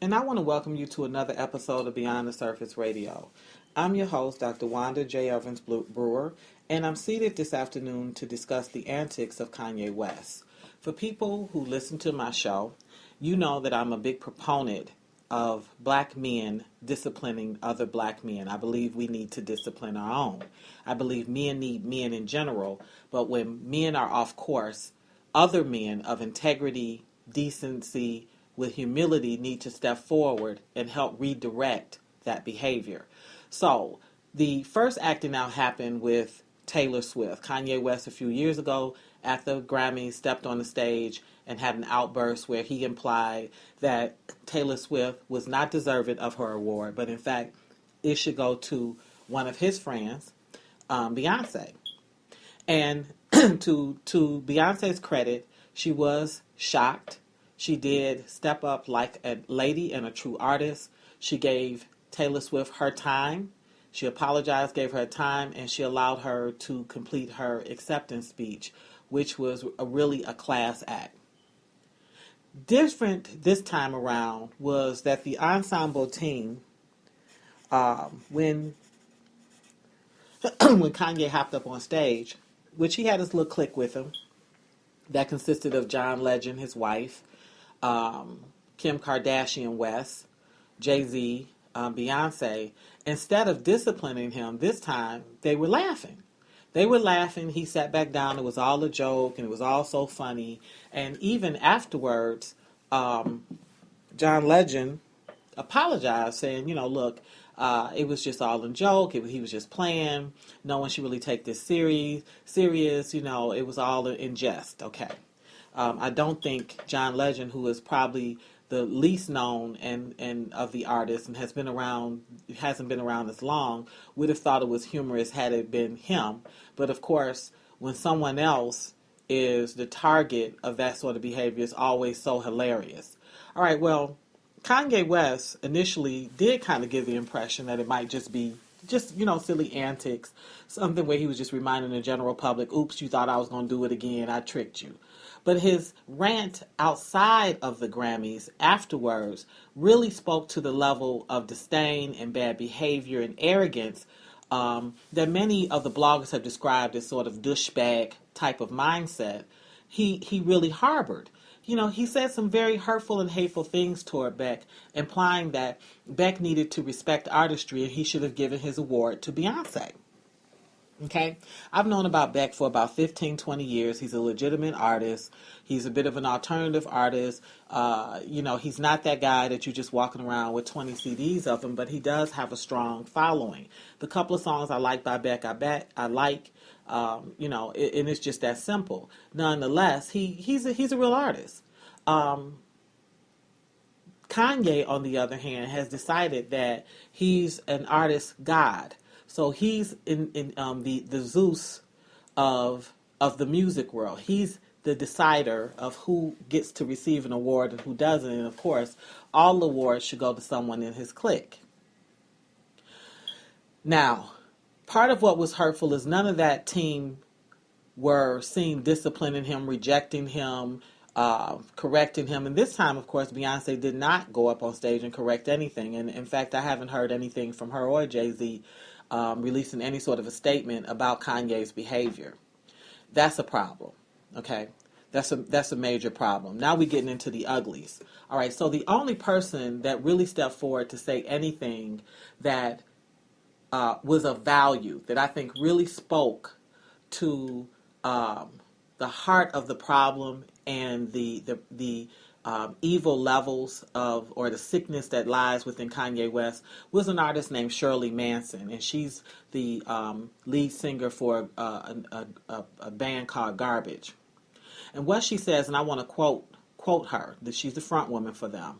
and I want to welcome you to another episode of Beyond the Surface Radio. I'm your host, Dr. Wanda J. Evans-Brewer, and I'm seated this afternoon to discuss the antics of Kanye West. For people who listen to my show, you know that I'm a big proponent of black men disciplining other black men. I believe we need to discipline our own. I believe men need men in general, but when men are off course, other men of integrity, decency, with humility need to step forward and help redirect that behavior. So the first acting out happened with Taylor Swift. Kanye West a few years ago at the Grammys stepped on the stage and had an outburst where he implied that Taylor Swift was not deserving of her award, but in fact it should go to one of his friends, Beyonce. And to Beyonce's credit, she was shocked. She did step up like a lady and a true artist. She gave Taylor Swift her time. She apologized, gave her time, and she allowed her to complete her acceptance speech, which was really a class act. Different this time around was that the ensemble team, when when Kanye hopped up on stage, which he had his little clique with him, that consisted of John Legend, his wife, Kim Kardashian West, Jay-Z, Beyonce. Instead of disciplining him this time, they were laughing. They were laughing. He sat back down. It was all a joke, and it was all so funny. And even afterwards, John Legend apologized, saying, look, it was just all a joke. He was just playing. No one should really take this serious. It was all in jest. Okay. I don't think John Legend, who is probably the least known and of the artists and hasn't been around as long, would have thought it was humorous had it been him. But of course, when someone else is the target of that sort of behavior, it's always so hilarious. All right, well, Kanye West initially did kind of give the impression that it might just be silly antics, something where he was just reminding the general public, oops, you thought I was going to do it again, I tricked you. But his rant outside of the Grammys afterwards really spoke to the level of disdain and bad behavior and arrogance that many of the bloggers have described as sort of douchebag type of mindset he really harbored. He said some very hurtful and hateful things toward Beck, implying that Beck needed to respect artistry and he should have given his award to Beyonce. Okay? I've known about Beck for about 15, 20 years. He's a legitimate artist. He's a bit of an alternative artist. He's not that guy that you're just walking around with 20 CDs of him, but he does have a strong following. The couple of songs I like by Beck, I like. And it's just that simple. Nonetheless, he's a real artist. Kanye, on the other hand, has decided that he's an artist god. So he's in the Zeus of the music world. He's the decider of who gets to receive an award and who doesn't. And of course, all awards should go to someone in his clique. Now, part of what was hurtful is none of that team were seen disciplining him, rejecting him, correcting him. And this time, of course, Beyonce did not go up on stage and correct anything. And in fact, I haven't heard anything from her or Jay-Z releasing any sort of a statement about Kanye's behavior. That's a problem. Okay? That's a major problem. Now we're getting into the uglies. All right, so the only person that really stepped forward to say anything that was of value, that I think really spoke to the heart of the problem and the evil levels of, or the sickness that lies within Kanye West, was an artist named Shirley Manson, and she's the lead singer for a band called Garbage. And what she says, and I want to quote her, that she's the front woman for them.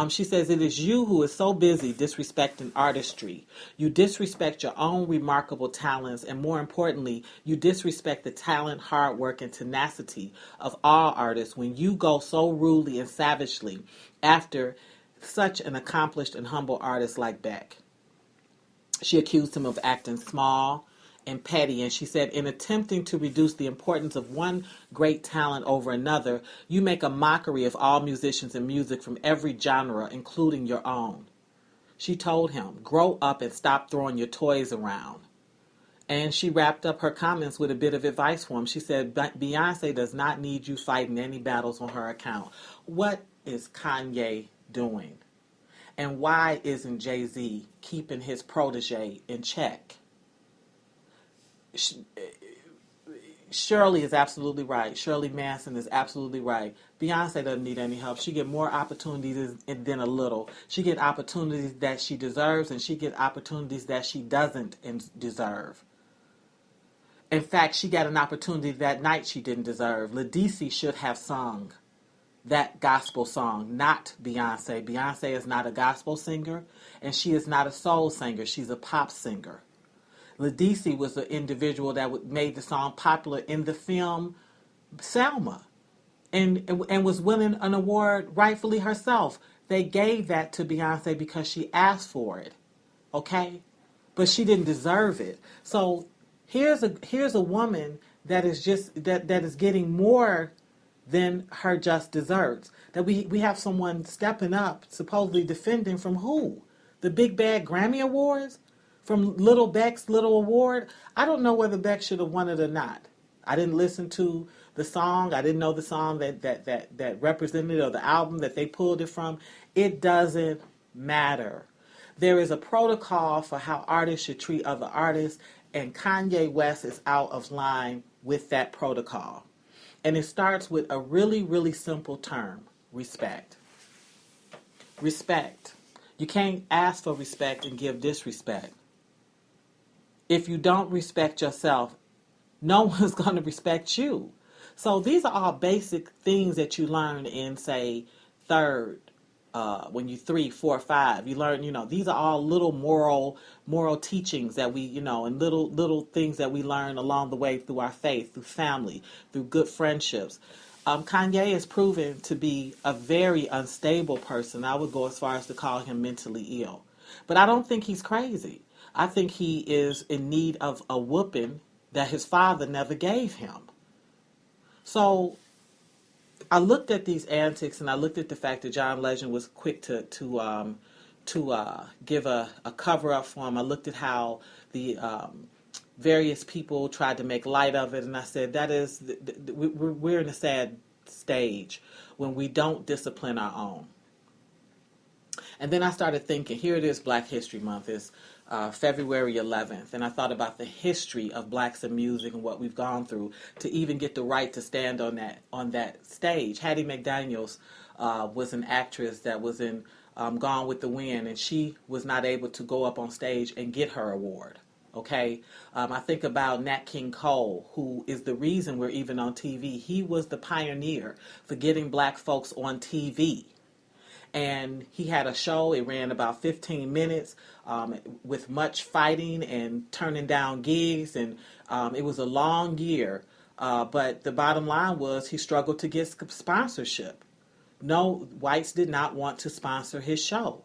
She says, "It is you who is so busy disrespecting artistry. You disrespect your own remarkable talents, and more importantly, you disrespect the talent, hard work, and tenacity of all artists when you go so rudely and savagely after such an accomplished and humble artist like Beck." She accused him of acting small and petty. And she said, in attempting to reduce the importance of one great talent over another, you make a mockery of all musicians and music from every genre, including your own. She told him, grow up and stop throwing your toys around. And she wrapped up her comments with a bit of advice for him. She said, Beyonce does not need you fighting any battles on her account. What is Kanye doing? And why isn't Jay-Z keeping his protege in check? Shirley is absolutely right. Shirley Manson is absolutely right. Beyonce doesn't need any help. She get more opportunities than a little. She get opportunities that she deserves, and she get opportunities that she doesn't deserve. In fact, she got an opportunity that night she didn't deserve. Ledisi should have sung that gospel song, not Beyonce. Beyonce is not a gospel singer, and she is not a soul singer. She's a pop singer. Ledisi was the individual that made the song popular in the film Selma, and was winning an award rightfully herself. They gave that to Beyonce because she asked for it, okay? But she didn't deserve it. So here's a woman that is just that is getting more than her just desserts. That we have someone stepping up, supposedly defending from who? The big bad Grammy Awards? From Little Beck's Little Award? I don't know whether Beck should have won it or not. I didn't listen to the song. I didn't know the song that represented it or the album that they pulled it from. It doesn't matter. There is a protocol for how artists should treat other artists, and Kanye West is out of line with that protocol. And it starts with a really, really simple term: respect. Respect. You can't ask for respect and give disrespect. If you don't respect yourself, no one's going to respect you. So these are all basic things that you learn in, say, third, when you 3, 4, 5. You learn, these are all little moral teachings that we, and little things that we learn along the way through our faith, through family, through good friendships. Kanye is proven to be a very unstable person. I would go as far as to call him mentally ill. But I don't think he's crazy. I think he is in need of a whooping that his father never gave him. So I looked at these antics, and I looked at the fact that John Legend was quick to give a cover up for him. I looked at how the various people tried to make light of it, and I said, we're in a sad stage when we don't discipline our own. And then I started thinking, here it is, Black History Month. It's February 11th, and I thought about the history of blacks in music and what we've gone through to even get the right to stand on that stage. Hattie McDaniels was an actress that was in Gone with the Wind, and she was not able to go up on stage and get her award. Okay, I think about Nat King Cole, who is the reason we're even on TV. He was the pioneer for getting black folks on TV. And he had a show. It ran about 15 minutes with much fighting and turning down gigs. And it was a long year. But the bottom line was he struggled to get sponsorship. No, whites did not want to sponsor his show.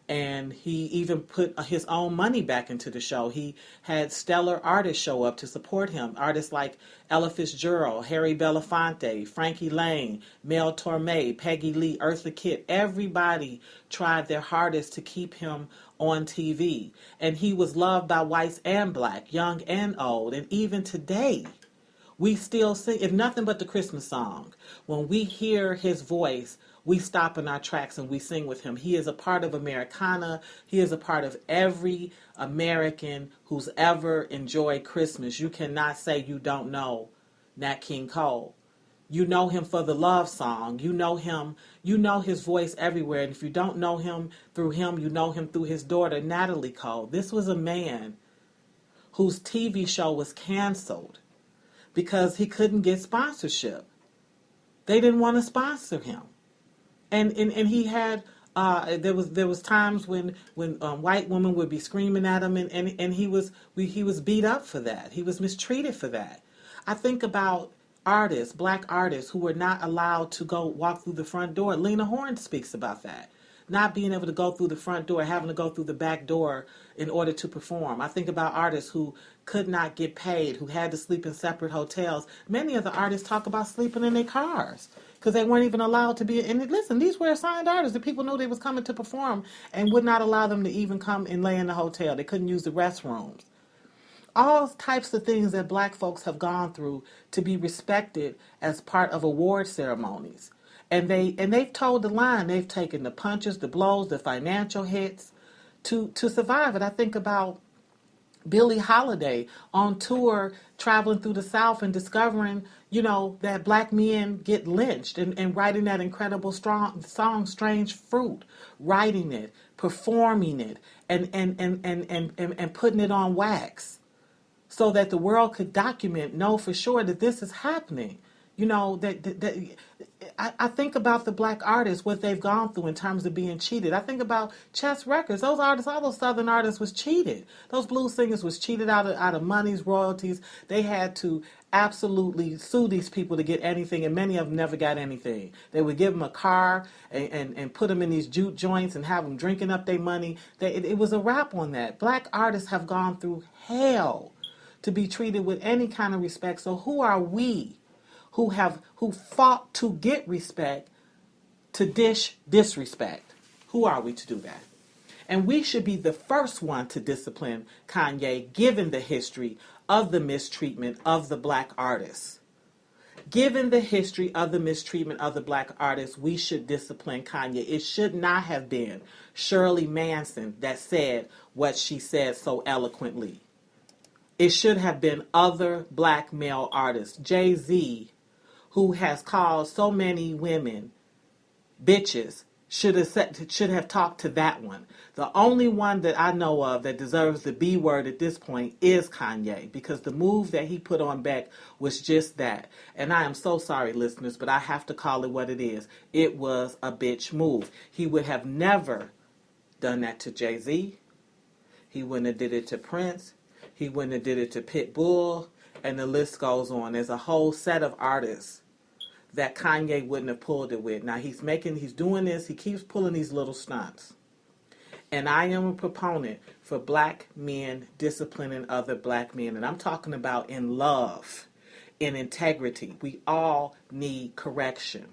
And he even put his own money back into the show. He had stellar artists show up to support him. Artists like Ella Fitzgerald, Harry Belafonte, Frankie Lane, Mel Torme, Peggy Lee, Eartha Kitt. Everybody tried their hardest to keep him on TV. And he was loved by whites and black, young and old. And even today, we still sing, if nothing but the Christmas song. When we hear his voice, we stop in our tracks and we sing with him. He is a part of Americana. He is a part of every American who's ever enjoyed Christmas. You cannot say you don't know Nat King Cole. You know him for the love song. You know him. You know his voice everywhere. And if you don't know him, you know him through his daughter, Natalie Cole. This was a man whose TV show was canceled because he couldn't get sponsorship. They didn't want to sponsor him. And he had there was times when white women would be screaming at him, and he was beat up for that. He was mistreated for that. I think about artists, black artists, who were not allowed to go walk through the front door. Lena Horne speaks about that. not being able to go through the front door, having to go through the back door in order to perform. I think about artists who could not get paid, who had to sleep in separate hotels. Many of the artists talk about sleeping in their cars because they weren't even allowed to be. And listen, these were assigned artists. The people knew they was coming to perform and would not allow them to even come and lay in the hotel. They couldn't use the restrooms. All types of things that black folks have gone through to be respected as part of award ceremonies. And they've told the line. They've taken the punches, the blows, the financial hits to survive it. I think about Billie Holiday on tour, traveling through the South and discovering, that black men get lynched and writing that incredible strong song, Strange Fruit, writing it, performing it, and putting it on wax, so that the world could know for sure that this is happening. I think about the black artists, what they've gone through in terms of being cheated. I think about Chess Records. Those artists, all those Southern artists was cheated. Those blues singers was cheated out of monies, royalties. They had to absolutely sue these people to get anything, and many of them never got anything. They would give them a car and put them in these jute joints and have them drinking up their money. It was a wrap on that. Black artists have gone through hell to be treated with any kind of respect. So who are we who fought to get respect to dish disrespect? Who are we to do that? And we should be the first one to discipline Kanye, given the history of the mistreatment of the black artists. Given the history of the mistreatment of the black artists, we should discipline Kanye. It should not have been Shirley Manson that said what she said so eloquently. It should have been other black male artists. Jay-Z, who has called so many women bitches, should have talked to that one. The only one that I know of that deserves the B word at this point is Kanye, because the move that he put on Beck was just that. And I am so sorry, listeners, but I have to call it what it is. It was a bitch move. He would have never done that to Jay-Z. He wouldn't have did it to Prince. He wouldn't have did it to Pitbull, and the list goes on. There's a whole set of artists that Kanye wouldn't have pulled it with. Now he's doing this, he keeps pulling these little stunts. And I am a proponent for black men disciplining other black men. And I'm talking about in love, in integrity. We all need correction.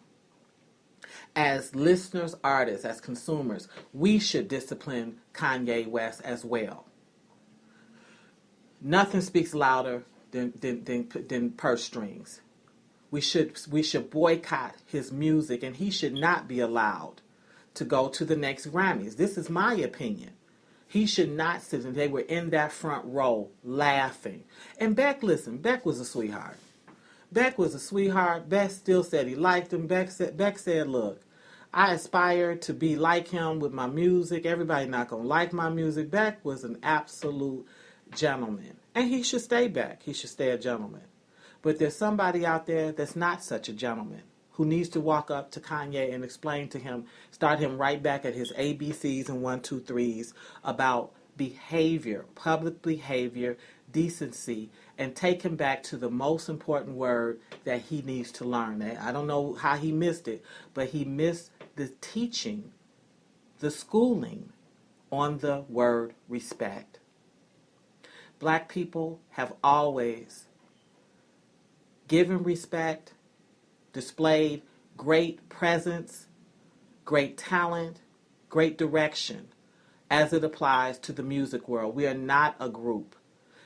As listeners, artists, as consumers, we should discipline Kanye West as well. Nothing speaks louder than purse strings. We should boycott his music, and he should not be allowed to go to the next Grammys. This is my opinion. He should not sit, and they were in that front row laughing. And Beck, listen, Beck was a sweetheart. Beck was a sweetheart. Beck still said he liked him. Beck said, look, I aspire to be like him with my music. Everybody not going to like my music. Beck was an absolute gentleman. And he should stay back. He should stay a gentleman. But there's somebody out there that's not such a gentleman, who needs to walk up to Kanye and explain to him, start him right back at his ABCs and 1, 2, 3s about behavior, public behavior, decency, and take him back to the most important word that he needs to learn. I don't know how he missed it, but he missed the teaching, the schooling on the word respect. Black people have always given respect, displayed great presence, great talent, great direction as it applies to the music world. We are not a group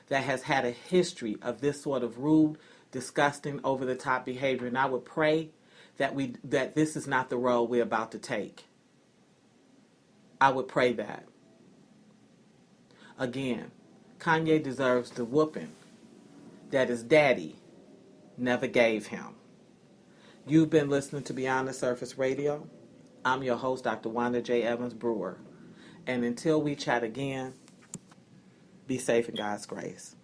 that has had a history of this sort of rude, disgusting, over-the-top behavior. And I would pray that this is not the road we're about to take. I would pray that. Again, Kanye deserves the whooping that his daddy never gave him. You've been listening to Beyond the Surface Radio. I'm your host, Dr. Wanda J. Evans-Brewer. And until we chat again, be safe in God's grace.